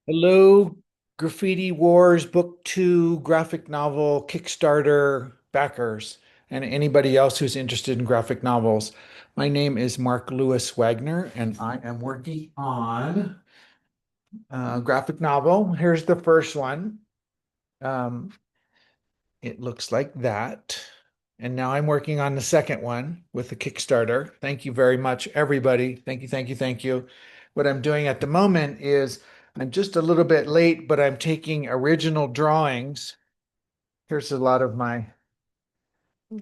Hello, Graffiti Wars Book 2 graphic novel Kickstarter backers, and anybody else who's interested in graphic novels. My name is Mark Lewis Wagner, and I am working on a graphic novel. Here's the first one. Um, it looks like that. And now I'm working on the second one with the Kickstarter. Thank you very much, everybody. Thank you, thank you, thank you. What I'm doing at the moment is I'm just a little bit late, but I'm taking original drawings. Here's a lot of I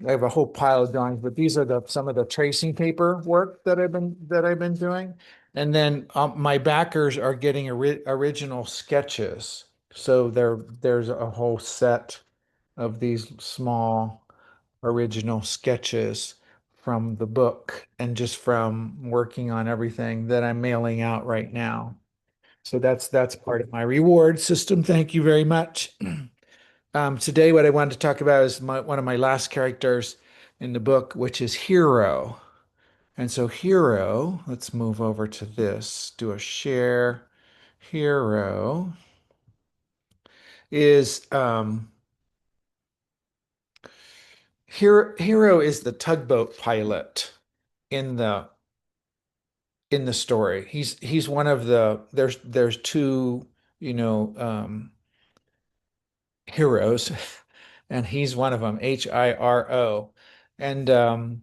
have a whole pile of drawings, but these are some of the tracing paper work that I've been doing. And then my backers are getting original sketches. So there's a whole set of these small original sketches from the book and just from working on everything that I'm mailing out right now. So that's part of my reward system. Thank you very much. Today, what I wanted to talk about is one of my last characters in the book, which is Hiro. And so Hiro, let's move over to this, do a share. Hiro is Hiro is the tugboat pilot in the story. He's one of there's two, you know, heroes, and he's one of them, Hiro. And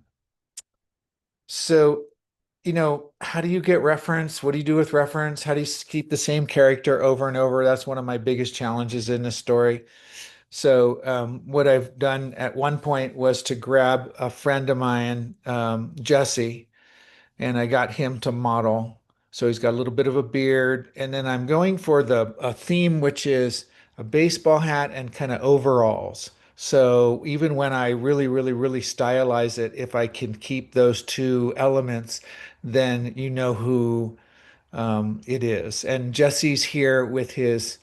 so, how do you get reference? What do you do with reference? How do you keep the same character over and over? That's one of my biggest challenges in this story. So, what I've done at one point was to grab a friend of mine, Jesse, and I got him to model. So he's got a little bit of a beard, and then I'm going for the a theme which is a baseball hat and kind of overalls. So even when I really, really, really stylize it, if I can keep those two elements, then you know who it is. And Jesse's here with his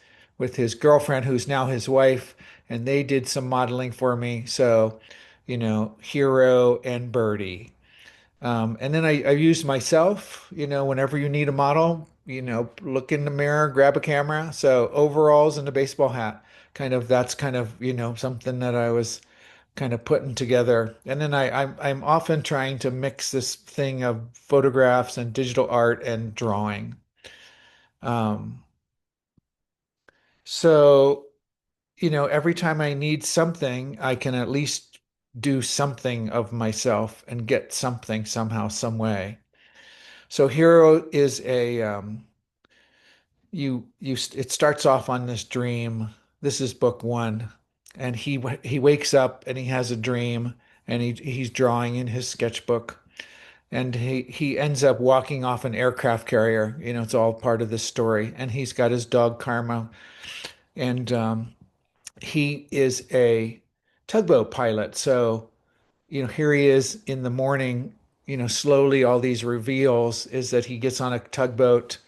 girlfriend, who's now his wife, and they did some modeling for me. So, Hiro and Birde. And then I use myself, whenever you need a model, look in the mirror, grab a camera. So overalls and a baseball hat, that's kind of, something that I was kind of putting together. And then I'm often trying to mix this thing of photographs and digital art and drawing. Um, so, every time I need something, I can at least do something of myself and get something somehow, some way. So Hero is a it starts off on this dream. This is book one, and he wakes up and he has a dream, and he's drawing in his sketchbook, and he ends up walking off an aircraft carrier. It's all part of this story, and he's got his dog Karma, and he is a tugboat pilot. So here he is in the morning. Slowly all these reveals is that he gets on a tugboat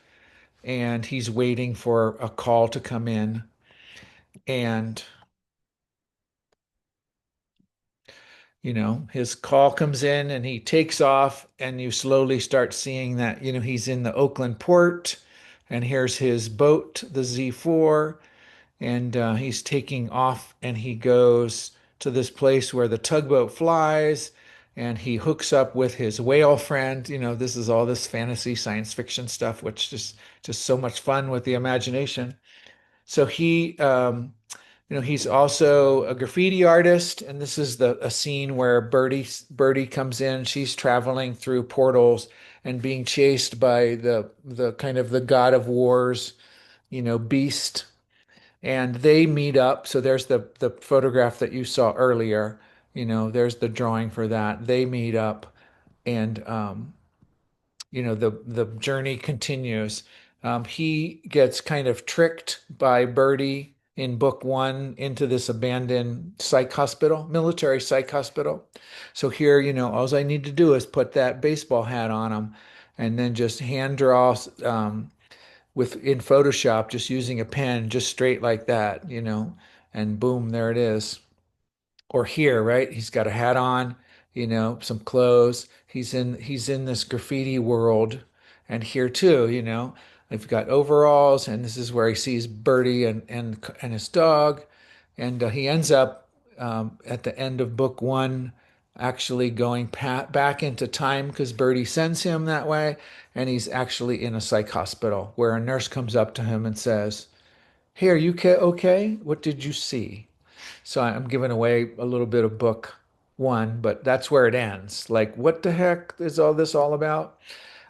and he's waiting for a call to come in. And, his call comes in and he takes off, and you slowly start seeing that, he's in the Oakland port, and here's his boat, the Z4, and he's taking off, and he goes to this place where the tugboat flies. And he hooks up with his whale friend. This is all this fantasy science fiction stuff, which just so much fun with the imagination. So he's also a graffiti artist, and this is a scene where Birde comes in. She's traveling through portals and being chased by the kind of the god of wars, beast, and they meet up. So there's the photograph that you saw earlier. There's the drawing for that. They meet up, and the journey continues. He gets kind of tricked by Birde in book one into this abandoned psych hospital, military psych hospital. So here, all I need to do is put that baseball hat on him, and then just hand draw with in Photoshop, just using a pen, just straight like that, and boom, there it is. Or here, right? He's got a hat on, some clothes. He's in this graffiti world, and here too, They've got overalls, and this is where he sees Birdie and his dog, and he ends up at the end of book one actually going back into time because Birdie sends him that way, and he's actually in a psych hospital where a nurse comes up to him and says, "Hey, are you okay? What did you see?" So I'm giving away a little bit of book one, but that's where it ends. Like, what the heck is all this all about?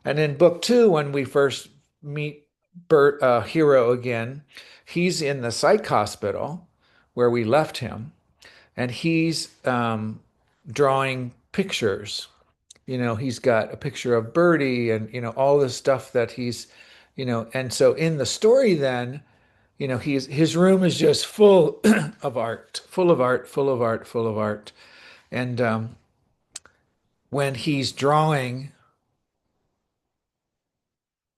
And in book two, when we first meet Hiro again, he's in the psych hospital where we left him, and he's drawing pictures. He's got a picture of Birdie and, all this stuff that and so in the story then, his room is just full of art, full of art, full of art, full of art. And when he's drawing,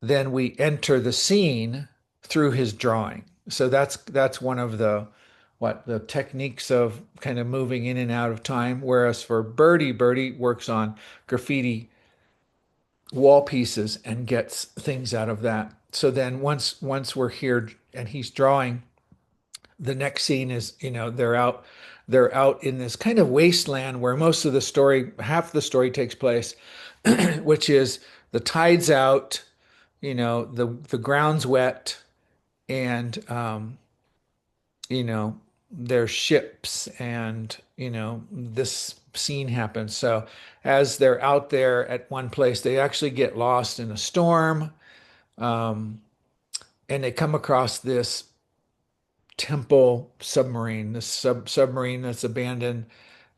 then we enter the scene through his drawing. So that's one of the techniques of kind of moving in and out of time. Whereas for Birdie works on graffiti wall pieces and gets things out of that. So then once we're here and he's drawing, the next scene is, they're out in this kind of wasteland where most of the story, half the story takes place, which is the tide's out, the ground's wet, and there's ships, and this scene happens. So as they're out there at one place, they actually get lost in a storm, um, and they come across this temple submarine, this submarine that's abandoned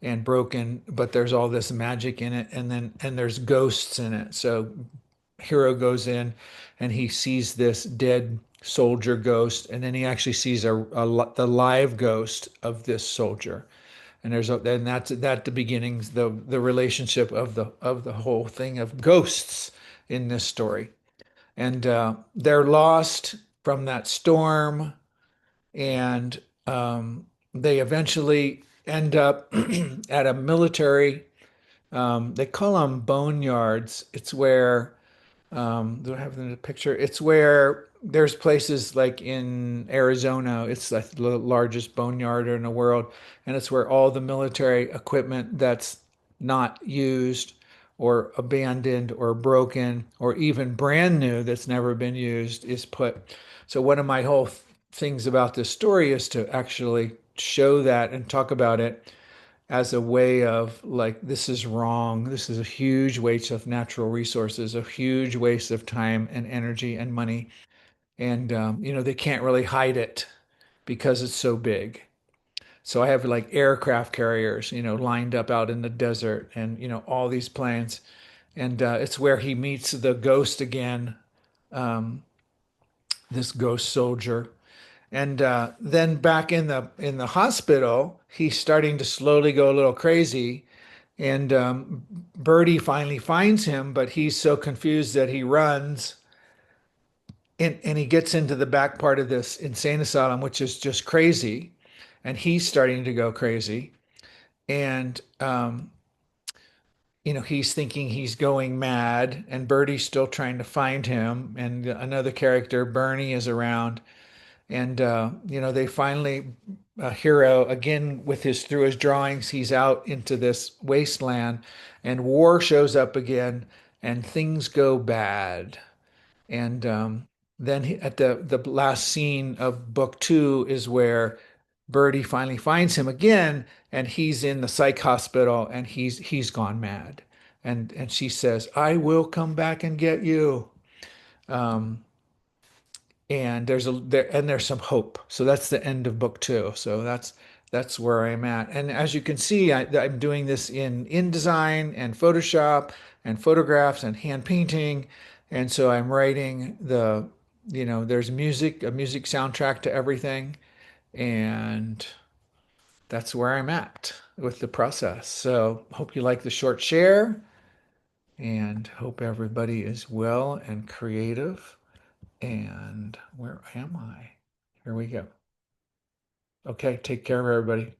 and broken, but there's all this magic in it, and there's ghosts in it. So Hiro goes in and he sees this dead soldier ghost, and then he actually sees the live ghost of this soldier. And that's the beginnings, the relationship of the whole thing of ghosts in this story. And they're lost from that storm, and they eventually end up at a military. They call them boneyards. It's where do I have the picture? It's where there's places like in Arizona. It's like the largest boneyard in the world, and it's where all the military equipment that's not used or abandoned or broken or even brand new that's never been used is put. So one of my whole things about this story is to actually show that and talk about it as a way of like, this is wrong. This is a huge waste of natural resources, a huge waste of time and energy and money. And, they can't really hide it because it's so big. So I have like aircraft carriers, lined up out in the desert, and, all these planes. And it's where he meets the ghost again, um, this ghost soldier. And then back in the hospital, he's starting to slowly go a little crazy. And Birdie finally finds him, but he's so confused that he runs, and he gets into the back part of this insane asylum, which is just crazy. And he's starting to go crazy. And, he's thinking he's going mad, and Birdie's still trying to find him. And another character, Bernie, is around. And they finally, Hiro again with his through his drawings, he's out into this wasteland, and war shows up again, and things go bad. And then at the last scene of book two is where Birdie finally finds him again, and he's in the psych hospital, and he's gone mad. And she says, "I will come back and get you." Um, and there's some hope. So that's the end of book two. So that's where I'm at. And as you can see, I'm doing this in InDesign and Photoshop and photographs and hand painting. And so I'm writing there's a music soundtrack to everything. And that's where I'm at with the process. So hope you like the short share, and hope everybody is well and creative. And where am I? Here we go. Okay, take care of everybody.